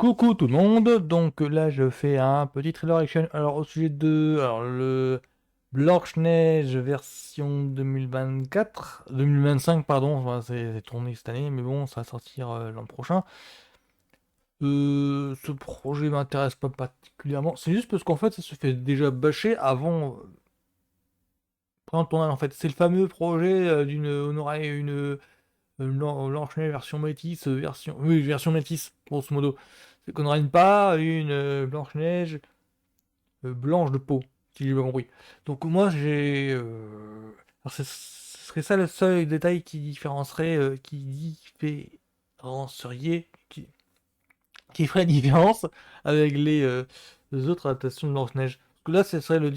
Coucou tout le monde, donc là je fais un petit trailer action. Alors au sujet de le Blanche-Neige version 2024, 2025 pardon, enfin, c'est tourné cette année, mais bon ça va sortir l'an prochain. Ce projet m'intéresse pas particulièrement, c'est juste parce qu'en fait ça se fait déjà bâcher pendant le tournage en fait. C'est le fameux projet on aurait une Blanche-Neige version métisse, version métisse grosso modo. C'est qu'on aurait une Blanche-Neige blanche de peau, si j'ai bien compris. Donc moi j'ai... alors, ce serait ça le seul détail qui différencierait, qui ferait la différence avec les autres adaptations de Blanche-Neige. Parce que là, ce serait le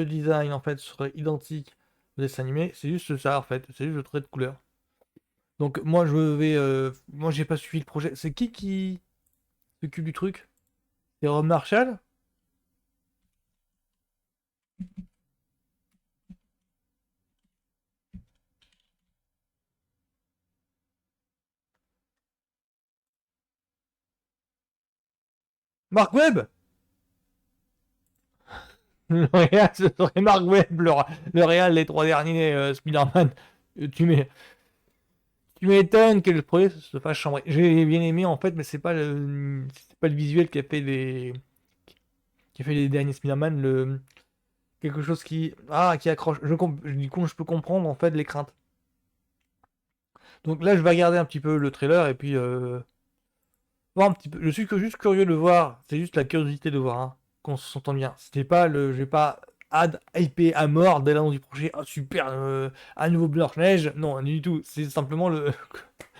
design en fait serait identique au dessin animé, c'est juste ça en fait, c'est juste le trait de couleur. Donc moi moi j'ai pas suivi le projet. C'est qui s'occupe du truc? C'est Rob Marshall? Mark Webb? Le Real, ce serait Mark Webb, le Real, les trois derniers Spider-Man. Tu mets, tu m'étonnes que le projet se fasse chambrer. J'ai bien aimé en fait, mais c'est pas le visuel qui a fait les derniers Spider-Man, quelque chose qui accroche. Du coup, je peux comprendre en fait les craintes. Donc là, je vais regarder un petit peu le trailer et puis voir un petit peu. Je suis juste curieux de voir. C'est juste la curiosité de voir, hein, qu'on s'entend bien. C'était pas le, j'ai pas hypé à mort dès l'annonce du projet. Ah super, à nouveau Blanche-Neige. Non, rien du tout. C'est simplement le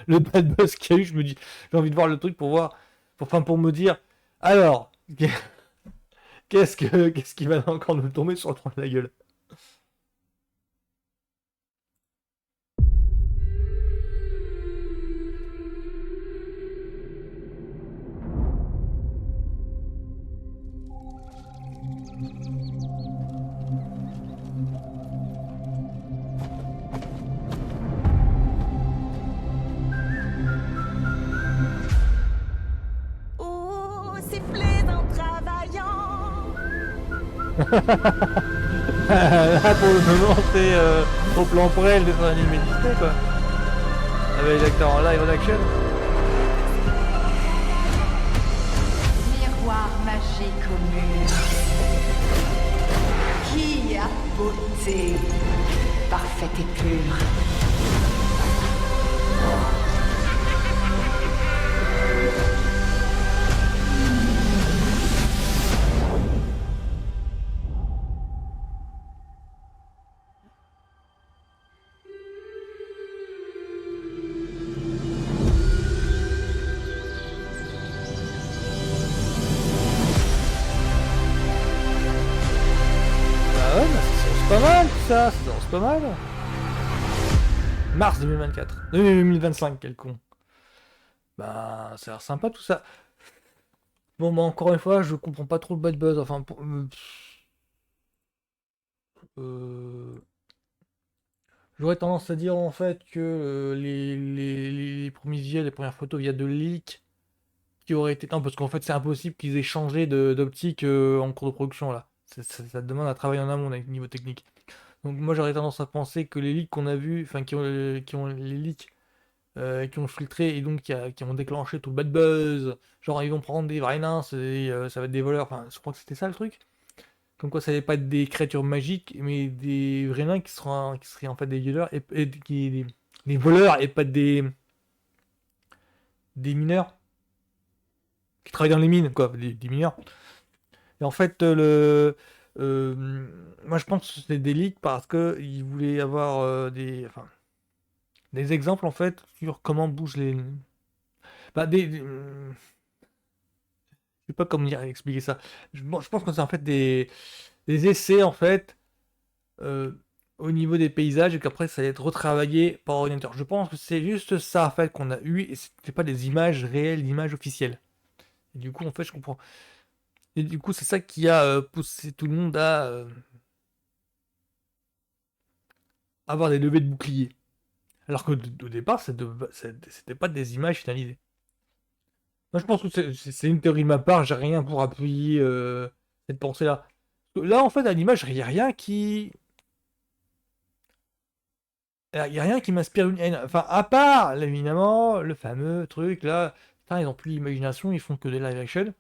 bad buzz qu'il y a eu. Je me dis, j'ai envie de voir le truc pour voir, pour me dire. Alors, qu'est-ce qui va encore nous tomber sur le tronc de la gueule? Ou siffler en travaillant. Là, pour le moment, c'est au plan près le dessin animé Disney, quoi. Avec les acteurs en live en action. Miroir magique au mur. Qui a beauté parfaite et pure. Bah ouais, bah, c'est pas mal tout ça, c'est pas mal. Mars 2024. 2025, quel con. Bah, ça a l'air sympa tout ça. Bon, bah, encore une fois, je comprends pas trop le bad buzz. Enfin, euh, j'aurais tendance à dire en fait que les premiers visuels, les premières photos via de leaks qui auraient été. Non, parce qu'en fait, c'est impossible qu'ils aient changé d'optique en cours de production là. Ça demande à travailler en amont avec niveau technique. Donc, moi, j'aurais tendance à penser que les leaks qu'on a vus, enfin, qui ont les leaks qui ont filtré et donc qui ont déclenché tout le bad buzz. Genre, ils vont prendre des vrais nains, ça va être des voleurs. Enfin, je crois que c'était ça le truc. Comme quoi, ça allait pas être des créatures magiques, mais des vrais nains qui seraient en fait des voleurs des voleurs et pas des mineurs qui travaillent dans les mines, quoi, des mineurs. Et en fait, moi je pense que c'est des leaks parce que ils voulaient avoir enfin, des exemples en fait sur comment bougent bah, je sais pas comment dire, expliquer ça. Bon, je pense que c'est en fait des essais en fait euh, au niveau des paysages et qu'après ça va être retravaillé par ordinateur. Je pense que c'est juste ça en fait qu'on a eu et c'était pas des images réelles, des images officielles. Et du coup en fait je comprends. Et du coup c'est ça qui a poussé tout le monde à avoir des levées de boucliers. Alors que au départ c'était pas des images finalisées. Moi, je pense que c'est une théorie de ma part, j'ai rien pour appuyer cette pensée-là. Là, en fait, à l'image, il n'y a rien qui. Il y a rien qui m'inspire une haine. Enfin, à part, là, évidemment, le fameux truc, là. Putain, ils ont plus l'imagination, ils font que des live action.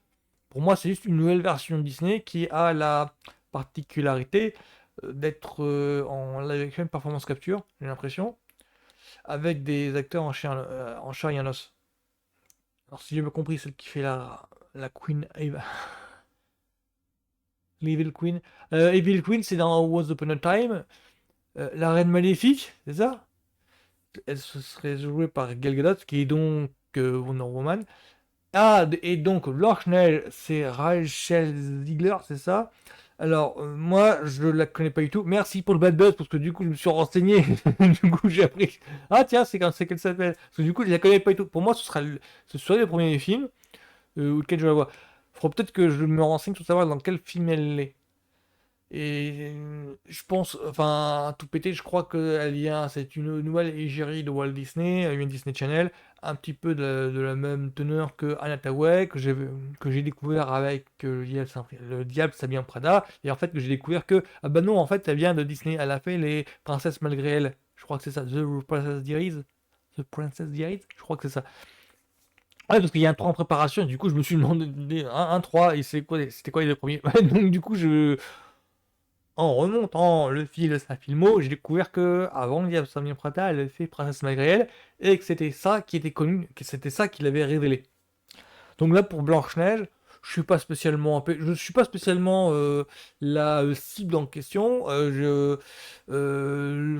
Pour moi, c'est juste une nouvelle version de Disney qui a la particularité d'être en live action performance capture, j'ai l'impression, avec des acteurs en chair et en os. Alors, si j'ai bien compris, celle qui fait la Queen Eva. L'Evil Queen. Evil Queen, c'est dans Once Upon a Time. La Reine Maléfique, c'est ça? Elle se serait jouée par Gal Gadot, qui est donc Wonder Woman. Ah, et donc Blanche-Neige, c'est Rachel Ziegler, c'est ça? Alors, moi, je la connais pas du tout. Merci pour le bad buzz, parce que du coup, je me suis renseigné. Du coup, j'ai appris. Ah, tiens, c'est qu'elle s'appelle. Parce que du coup, je la connais pas du tout. Pour moi, ce serait le premier film auquel je la vois. Faudra peut-être que je me renseigne pour savoir dans quel film elle est. Et je pense, enfin, tout pété, je crois qu'elle vient, c'est une nouvelle égérie de Walt Disney, une Disney Channel, un petit peu de la même teneur que Anna Hathaway, que j'ai découvert avec le Diable s'habille en Prada, et en fait que j'ai découvert que, ah bah non, en fait, elle vient de Disney, elle a fait les Princesses malgré elle, je crois que c'est ça, The Princess Diaries, je crois que c'est ça. Ouais, parce qu'il y a un 3 en préparation, et du coup, je me suis demandé, un 3, et c'était quoi les deux premiers? Donc, du coup, en remontant le fil sa filmo, j'ai découvert que avant Liam Samia Prata, elle avait fait Princesse malgré elle, et que c'était ça qui était connu, que c'était ça qu'il avait révélé. Donc là, pour Blanche-Neige, je suis pas spécialement la cible en question. Je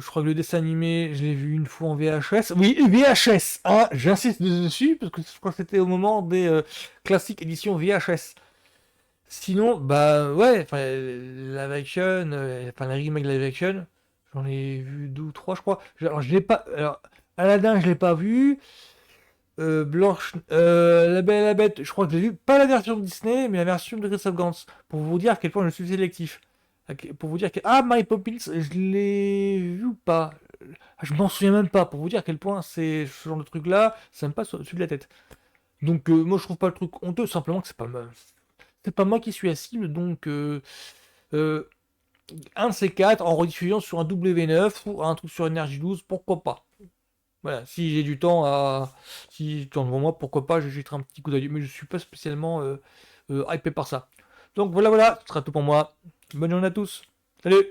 crois que le dessin animé, je l'ai vu une fois en VHS. Oui, VHS, hein, j'insiste dessus, parce que je crois que c'était au moment des classiques éditions VHS. Sinon, bah ouais, enfin, live action, enfin, la remake live action, j'en ai vu deux ou trois, je crois. Alors, je l'ai pas. Alors, Aladdin, je l'ai pas vu. Blanche, La Belle et la Bête, je crois que j'ai vu pas la version de Disney, mais la version de Christophe Gans. Pour vous dire à quel point je suis sélectif. Pour vous dire que. Ah, Mary Poppins, je l'ai vu ou pas? Ah, je m'en souviens même pas. Pour vous dire à quel point c'est ce genre de truc-là, ça me passe au-dessus de la tête. Donc, moi, je trouve pas le truc honteux, simplement que c'est pas moi qui suis la cible, donc euh, un de ces quatre en rediffusion sur un W9 ou un truc sur Énergie 12, pourquoi pas. Voilà, si j'ai du temps si j'ai du temps devant moi, pourquoi pas, je jetterai un petit coup d'œil, mais je suis pas spécialement hypé par ça. Donc voilà, ce sera tout pour moi. Bonne journée à tous. Salut!